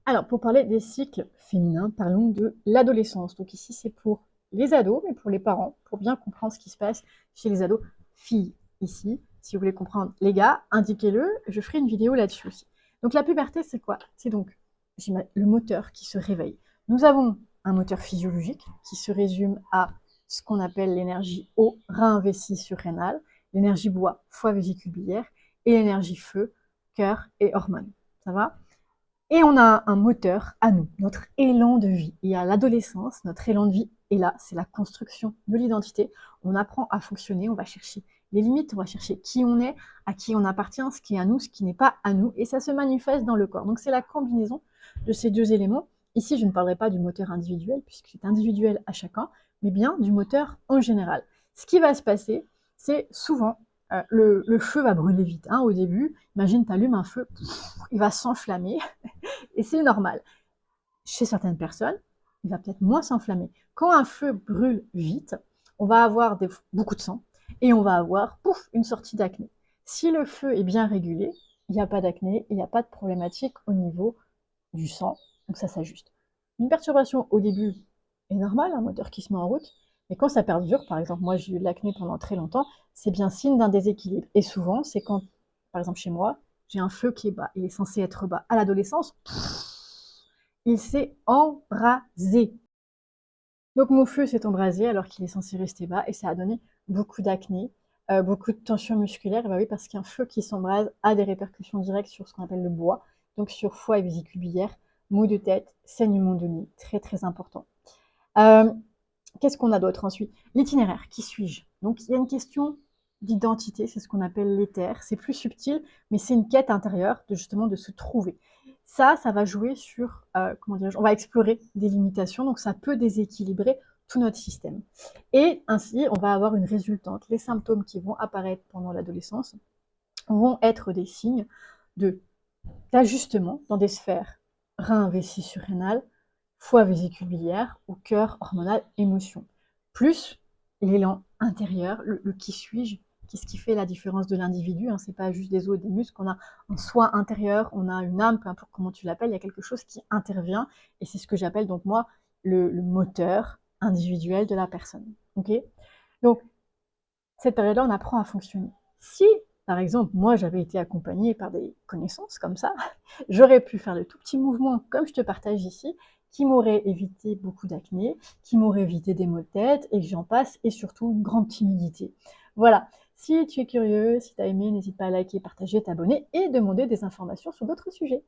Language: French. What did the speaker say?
Alors, pour parler des cycles féminins, parlons de l'adolescence. Donc ici, c'est pour les ados, mais pour les parents, pour bien comprendre ce qui se passe chez les ados filles. Ici, si vous voulez comprendre les gars, indiquez-le, je ferai une vidéo là-dessus aussi. Donc la puberté, c'est quoi? C'est donc le moteur qui se réveille. Nous avons un moteur physiologique qui se résume à ce qu'on appelle l'énergie eau, rein, vessie, surrénale, l'énergie bois, foie, vésicule biliaire, et l'énergie feu, cœur et hormones. Ça va? Et on a un moteur à nous, notre élan de vie. Et à l'adolescence, notre élan de vie est là, c'est la construction de l'identité. On apprend à fonctionner, on va chercher les limites, on va chercher qui on est, à qui on appartient, ce qui est à nous, ce qui n'est pas à nous, et ça se manifeste dans le corps. Donc c'est la combinaison de ces deux éléments. Ici, je ne parlerai pas du moteur individuel, puisque c'est individuel à chacun, mais bien du moteur en général. Ce qui va se passer, c'est souvent le feu va brûler vite. Au début, imagine, tu allumes un feu, il va s'enflammer, et c'est normal. Chez certaines personnes, il va peut-être moins s'enflammer. Quand un feu brûle vite, on va avoir beaucoup de sang et on va avoir, pouf, une sortie d'acné. Si le feu est bien régulé, il n'y a pas d'acné, il n'y a pas de problématique au niveau du sang, donc ça s'ajuste. Une perturbation au début est normale, un moteur qui se met en route, mais quand ça perdure, par exemple, moi j'ai eu de l'acné pendant très longtemps, c'est bien signe d'un déséquilibre. Et souvent, c'est quand, par exemple chez moi, j'ai un feu qui est bas, il est censé être bas. À l'adolescence, il s'est embrasé. Donc mon feu s'est embrasé alors qu'il est censé rester bas et ça a donné beaucoup d'acné, beaucoup de tension musculaire. Et bah oui, parce qu'un feu qui s'embrase a des répercussions directes sur ce qu'on appelle le bois, donc sur foie et vésicule biliaire, maux de tête, saignement de nez, très très important. Euh, Qu'est-ce qu'on a d'autre ensuite? L'itinéraire, qui suis-je? Donc il y a une question d'identité, c'est ce qu'on appelle l'éther. C'est plus subtil, mais c'est une quête intérieure de justement de se trouver. Ça va jouer sur, comment dirais-je, on va explorer des limitations, donc ça peut déséquilibrer tout notre système. Et ainsi, on va avoir une résultante. Les symptômes qui vont apparaître pendant l'adolescence vont être des signes d'ajustement dans des sphères rein, vessie, surrénale, foie, vésicule biliaire, ou cœur, hormonal, émotion. Plus l'élan intérieur, le qui suis-je, qu'est-ce qui fait la différence de l'individu, c'est pas juste des os et des muscles, on a un soi intérieur, on a une âme, peu importe comment tu l'appelles, il y a quelque chose qui intervient, et c'est ce que j'appelle donc moi le moteur individuel de la personne. Okay, donc, cette période-là, on apprend à fonctionner. Si, par exemple, moi, j'avais été accompagnée par des connaissances comme ça, j'aurais pu faire de tout petits mouvements, comme je te partage ici, qui m'auraient évité beaucoup d'acné, qui m'auraient évité des maux de tête, et j'en passe, et surtout une grande timidité. Voilà. Si tu es curieux, si tu as aimé, n'hésite pas à liker, partager, t'abonner, et demander des informations sur d'autres sujets.